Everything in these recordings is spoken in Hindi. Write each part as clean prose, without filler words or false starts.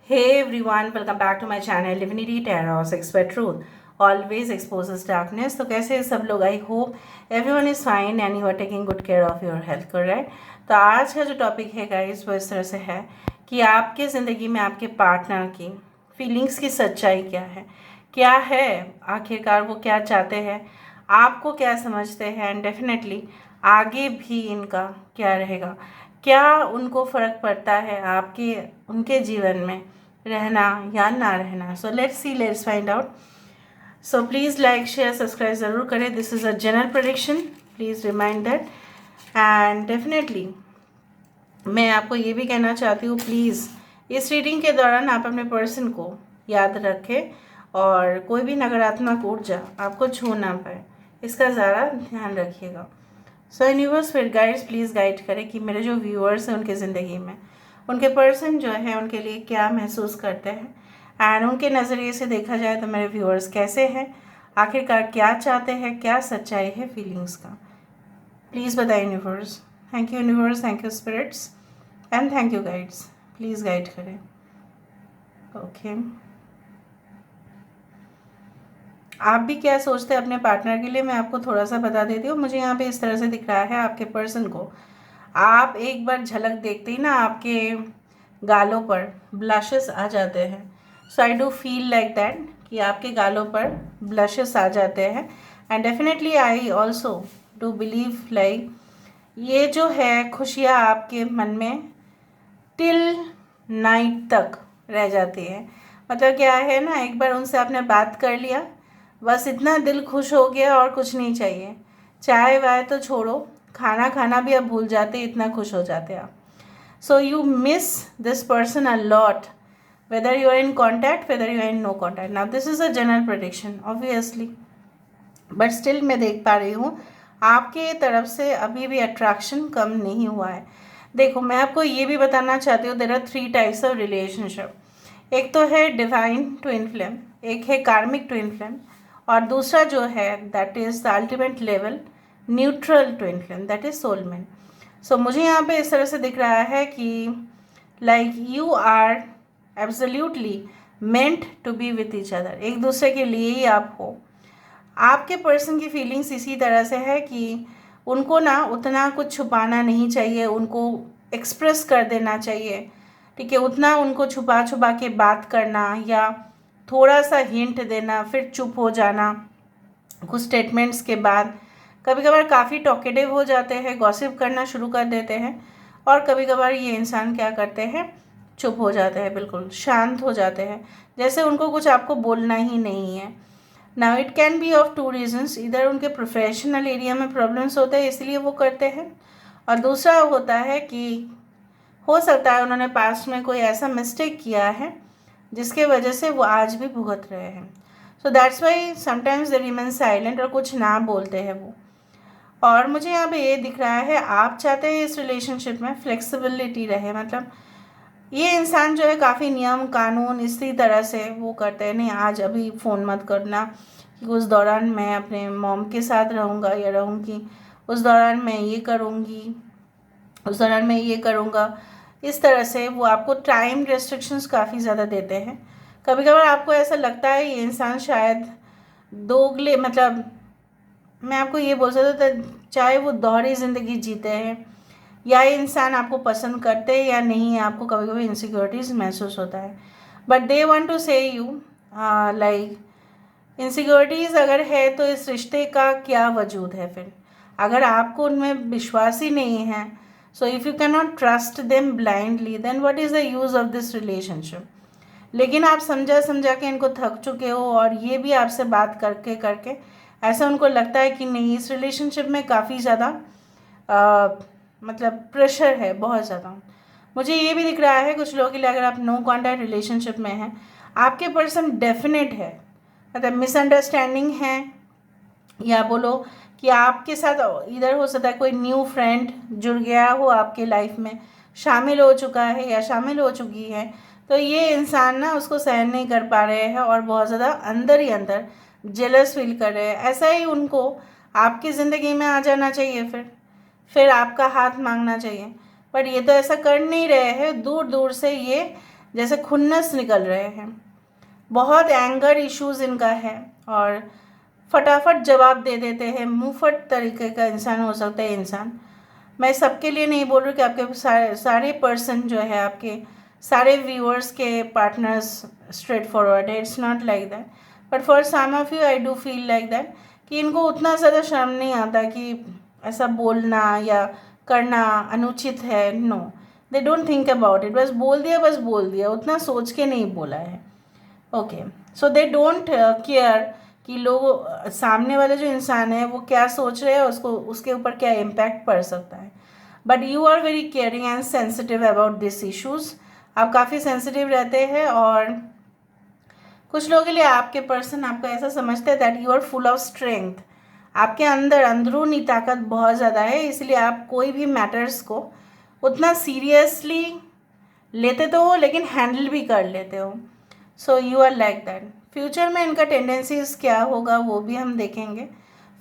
Hey everyone, welcome back to my channel Divinity Tarot Expert Truth. Always exposes darkness. तो कैसे हैं सब लोग? I hope everyone is fine and you are taking good care of your health, correct? तो आज का जो टॉपिक है गाइस वो इस तरह से है कि आपके ज़िंदगी में आपके पार्टनर की फीलिंग्स की सच्चाई क्या है आखिरकार वो क्या चाहते हैं, आपको क्या समझते हैं एंड डेफिनेटली आगे भी इनका क्या रहेगा, क्या उनको फ़र्क पड़ता है आपके उनके जीवन में रहना या ना रहना. So let's see, let's find out. So please like share subscribe ज़रूर करें. This is a general prediction, please remind that. And definitely मैं आपको ये भी कहना चाहती हूँ, प्लीज़ इस रीडिंग के दौरान आप अपने पर्सन को याद रखें और कोई भी नकारात्मक ऊर्जा आपको छू ना पाए, इसका ज़रा ध्यान रखिएगा. सो यूनिवर्स फिर गाइड्स प्लीज़ गाइड करें कि मेरे जो व्यूअर्स हैं उनके ज़िंदगी में उनके पर्सन जो है उनके लिए क्या महसूस करते हैं एंड उनके नज़रिए से देखा जाए तो मेरे व्यूअर्स कैसे हैं, आखिरकार क्या चाहते हैं, क्या सच्चाई है फीलिंग्स का. प्लीज़ बताएं universe. Thank you universe, thank you spirits and thank you guides. Please guide करें. ओके आप भी क्या सोचते हैं अपने पार्टनर के लिए, मैं आपको थोड़ा सा बता देती हूँ. मुझे यहाँ पे इस तरह से दिख रहा है आपके पर्सन को आप एक बार झलक देखते ही ना आपके गालों पर ब्लशेस आ जाते हैं. So I do feel like that कि आपके गालों पर ब्लशेस आ जाते हैं and definitely I also do believe like ये जो है खुशियाँ आपके मन में टिल नाइट तक रह जाती है. मतलब क्या है ना, एक बार उनसे आपने बात कर लिया, बस इतना दिल खुश हो गया और कुछ नहीं चाहिए. चाय वाय तो छोड़ो, खाना खाना भी आप भूल जाते, इतना खुश हो जाते आप. So you miss this person a lot, whether you are in contact, whether you are in no contact. Now this is a general prediction obviously, but still मैं देख पा रही हूँ आपके तरफ से अभी भी अट्रैक्शन कम नहीं हुआ है. देखो मैं आपको ये भी बताना चाहती हूँ, there are 3 types of relationship. एक तो है डिवाइन ट्विन फ्लेम, एक है कार्मिक ट्विन फ्लेम और दूसरा जो है that is the ultimate level neutral twin flame, that is soulmate. So मुझे यहाँ पे इस तरह से दिख रहा है कि like you are absolutely meant to be with each other, एक दूसरे के लिए ही आप हो. आपके पर्सन की फीलिंग्स इसी तरह से है कि उनको ना उतना कुछ छुपाना नहीं चाहिए, उनको एक्सप्रेस कर देना चाहिए, ठीक है. उतना उनको छुपा छुपा के बात करना या थोड़ा सा हिंट देना फिर चुप हो जाना कुछ स्टेटमेंट्स के बाद, कभी कभार काफ़ी टॉकेटिव हो जाते हैं, गॉसिप करना शुरू कर देते हैं और कभी कभार ये इंसान क्या करते हैं, चुप हो जाते हैं, बिल्कुल शांत हो जाते हैं, जैसे उनको कुछ आपको बोलना ही नहीं है. Now it can be of 2 reasons, इधर उनके प्रोफेशनल एरिया में प्रॉब्लम्स होते हैं इसलिए वो करते हैं, और दूसरा होता है कि हो सकता है उन्होंने पास्ट में कोई ऐसा मिस्टेक किया है जिसके वजह से वो आज भी भुगत रहे हैं. So that's why sometimes they remain silent और कुछ ना बोलते हैं वो. और मुझे यहाँ पे ये दिख रहा है आप चाहते हैं इस रिलेशनशिप में फ्लेक्सिबिलिटी रहे, मतलब ये इंसान जो है काफ़ी नियम कानून इसी तरह से वो करते हैं, नहीं आज अभी फ़ोन मत करना, कि उस दौरान मैं अपने मॉम के साथ रहूँगा या रहूँगी, उस दौरान मैं ये करूँगी, उस दौरान मैं ये करूँगा. इस तरह से वो आपको टाइम रेस्ट्रिक्शंस काफ़ी ज़्यादा देते हैं. कभी कभार आपको ऐसा लगता है ये इंसान शायद दोगले, मतलब मैं आपको ये बोल सकता था, चाहे वो दोहरी ज़िंदगी जीते हैं या ये इंसान आपको पसंद करते हैं या नहीं, आपको कभी कभी इनसिक्योरिटीज़ महसूस होता है, बट दे वांट टू से यू लाइक इनसिक्योरिटीज़ अगर है तो इस रिश्ते का क्या वजूद है फिर, अगर आपको उनमें विश्वास ही नहीं है. So if you can not trust them blindly then what is the use of this relationship. लेकिन आप समझा समझा के इनको थक चुके हो और ये भी आपसे बात करके करके ऐसा उनको लगता है कि नहीं इस रिलेशनशिप में काफ़ी ज़्यादा मतलब प्रेशर है, बहुत ज़्यादा. मुझे ये भी दिख रहा है कुछ लोगों के लिए अगर आप नो कॉन्टैक्ट रिलेशनशिप में हैं, आपके पर्सन डेफिनेट है, मतलब मिसअंडरस्टैंडिंग है, या बोलो कि आपके साथ इधर हो सकता है कोई न्यू फ्रेंड जुड़ गया हो आपके लाइफ में, शामिल हो चुका है या शामिल हो चुकी है, तो ये इंसान ना उसको सहन नहीं कर पा रहे हैं और बहुत ज़्यादा अंदर ही अंदर जेलस फील कर रहे हैं. ऐसा ही उनको आपकी ज़िंदगी में आ जाना चाहिए, फिर आपका हाथ मांगना चाहिए, बट ये तो ऐसा कर नहीं रहे हैं. दूर दूर से ये जैसे खुन्नस निकल रहे हैं, बहुत एंगर इश्यूज़ इनका है और फटाफट जवाब दे देते हैं, मुंहफट तरीके का इंसान हो सकता है इंसान। मैं सबके लिए नहीं बोल रही कि आपके सारे पर्सन जो है, आपके सारे व्यूअर्स के पार्टनर्स स्ट्रेट फॉरवर्ड है, it's not like that, but for some of you I do feel like that कि इनको उतना ज़्यादा शर्म नहीं आता कि ऐसा बोलना या करना अनुचित है। No, they don't think about it, बस बोल दिया, उतना सोच के नहीं बोला है। Okay, so they don't care कि लोग सामने वाले जो इंसान है वो क्या सोच रहे हैं, उसको उसके ऊपर क्या इम्पैक्ट पड़ सकता है। But you are very caring and sensitive about this issues. आप काफ़ी सेंसिटिव रहते हैं और कुछ लोगों के लिए आपके पर्सन आपको ऐसा समझते हैं that you are full of strength. आपके अंदर अंदरूनी ताकत बहुत ज़्यादा है, इसलिए आप कोई भी मैटर्स को उतना सीरियसली लेते तो हो लेकिन हैंडल भी कर लेते हो। So you are like that. Future में इनका टेंडेंसीज क्या होगा वो भी हम देखेंगे,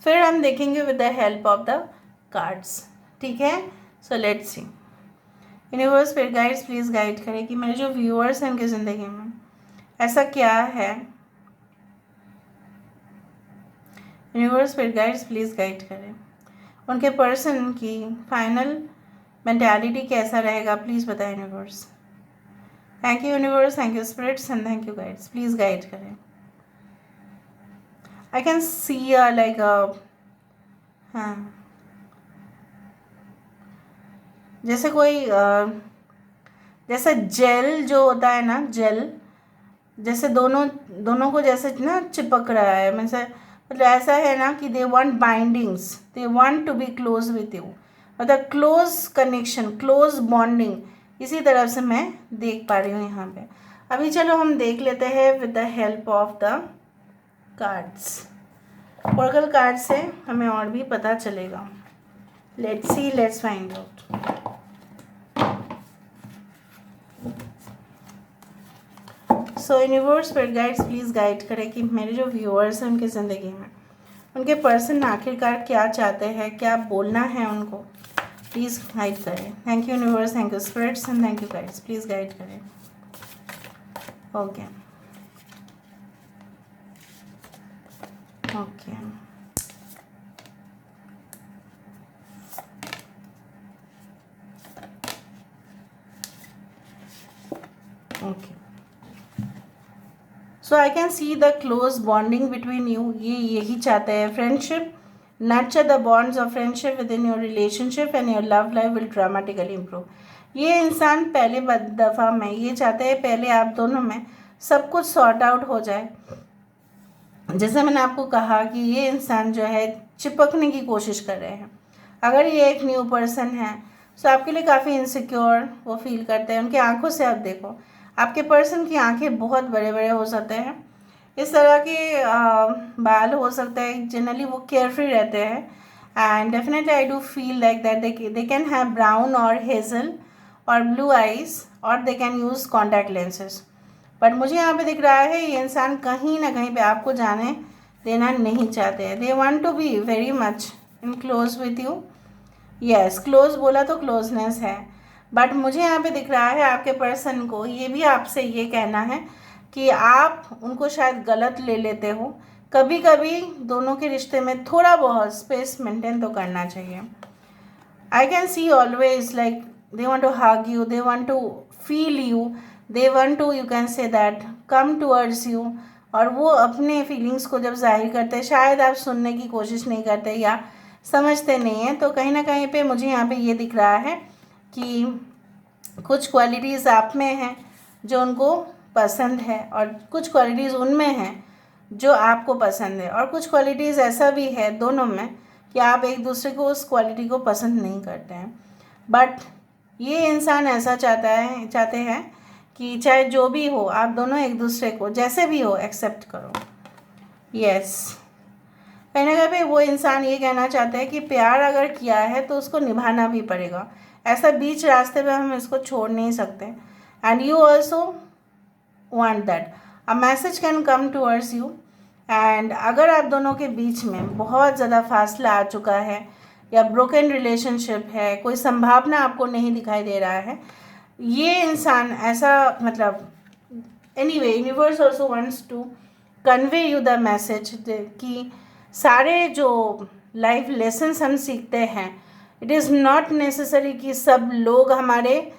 फिर हम देखेंगे with the help of the cards. ठीक है, सो लेट्स सी। यूनिवर्स फिर गाइड्स प्लीज़ गाइड करें कि मेरे जो व्यूअर्स हैं उनकी ज़िंदगी में ऐसा क्या है। यूनिवर्स फिर गाइड्स प्लीज़ गाइड करें, उनके पर्सन की फाइनल मेंटालिटी कैसा रहेगा, प्लीज़ बताएं universe. Thank you universe, thank you spirits and thank you guides, please guide करें। आई कैन सी लाइक हाँ, जैसे कोई जैसे जेल जो होता है ना, जेल जैसे दोनों को जैसे ना चिपक रहा है, मतलब ऐसा है ना कि they want bindings, they want to be close with you, मतलब क्लोज कनेक्शन, क्लोज बॉन्डिंग, इसी तरह से मैं देख पा रही हूँ यहाँ पे। अभी चलो हम देख लेते हैं with the help of the cards. Oracle card से हमें और भी पता चलेगा। Let's see, let's find out. So universe spirit guides please guide करें कि मेरे जो व्यूअर्स हैं उनकी ज़िंदगी में उनके पर्सन आखिरकार क्या चाहते हैं, क्या बोलना है उनको, प्लीज़ गाइड करें। Thank you universe, thank you spirits and thank you guides, please guide करें। Okay okay okay, so I can see the close bonding between you, ये यही चाहते हैं। Friendship, nurture the bonds of friendship within your relationship and your love life will dramatically improve. ये इंसान पहले दफ़ा में ये चाहते हैं पहले आप दोनों में सब कुछ सॉर्ट आउट हो जाए। जैसे मैंने आपको कहा कि ये इंसान जो है चिपकने की कोशिश कर रहे हैं। अगर ये एक न्यू पर्सन है तो आपके लिए काफ़ी इनसिक्योर वो फील करते हैं। उनकी आंखों से आप देखो, आपके पर्सन की आंखें बहुत बड़े बड़े हो सकते हैं, इस तरह के बाल हो सकते हैं। जनरली वो केयरफ्री रहते हैं and definitely I do feel like that they can have brown और हेज़ल और ब्लू आइज़ और they can use contact lenses. But मुझे यहाँ पे दिख रहा है ये इंसान कहीं ना कहीं पे आपको जाने देना नहीं चाहते हैं। They want to be very much in close with you. Yes, close बोला तो क्लोजनेस है, बट मुझे यहाँ पे दिख रहा है आपके पर्सन को ये भी आपसे ये कहना है कि आप उनको शायद गलत ले लेते हो। कभी कभी दोनों के रिश्ते में थोड़ा बहुत स्पेस मेंटेन तो करना चाहिए। I can see always like they want to hug you, they want to feel you, they want to you can say that come towards you. और वो अपने फीलिंग्स को जब जाहिर करते हैं शायद आप सुनने की कोशिश नहीं करते या समझते नहीं हैं। तो कहीं ना कहीं पे मुझे यहाँ पे ये दिख रहा है कि कुछ क्वालिटीज़ आप में हैं जो उनको पसंद है और कुछ क्वालिटीज़ उनमें हैं जो आपको पसंद है, और कुछ क्वालिटीज़ ऐसा भी है दोनों में कि आप एक दूसरे को उस क्वालिटी को पसंद नहीं करते हैं। बट ये इंसान ऐसा चाहते हैं कि चाहे जो भी हो आप दोनों एक दूसरे को जैसे भी हो एक्सेप्ट करो। यस, कहीं ना कहीं वो इंसान ये कहना चाहते हैं कि प्यार अगर किया है तो उसको निभाना भी पड़ेगा, ऐसा बीच रास्ते पे हम इसको छोड़ नहीं सकते। And you also want that a message can come towards you. And अगर आप दोनों के बीच में बहुत ज़्यादा फासला आ चुका है या ब्रोकन रिलेशनशिप है, कोई संभावना आपको नहीं दिखाई दे रहा है, ये इंसान ऐसा मतलब anyway universe also wants to convey you the message कि सारे जो लाइफ लेसन्स हम सीखते हैं, इट इज़ नॉट नेसेसरी कि सब लोग हमारे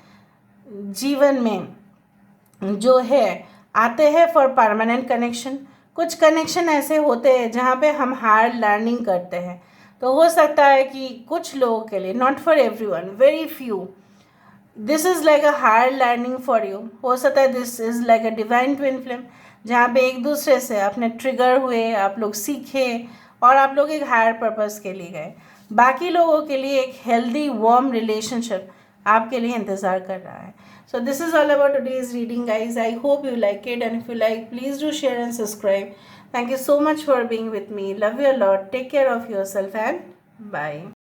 जीवन में जो है आते हैं फॉर परमानेंट कनेक्शन। कुछ कनेक्शन ऐसे होते हैं जहाँ पे हम हार्ड लर्निंग करते हैं। तो हो सकता है कि कुछ लोगों के लिए, not for everyone, very few, this is like a hard learning for you. हो सकता है this is like a divine twin flame, जहाँ पे एक दूसरे से अपने ट्रिगर हुए, आप लोग सीखे और आप लोग एक हायर पर्पस के लिए गए। बाकी लोगों के लिए एक हेल्दी वार्म रिलेशनशिप आपके लिए इंतज़ार कर रहा है। So this is all about today's reading guys. I hope you like it, and if you like please do share and subscribe. Thank you so much for being with me. Love you a lot. Take care of yourself and bye.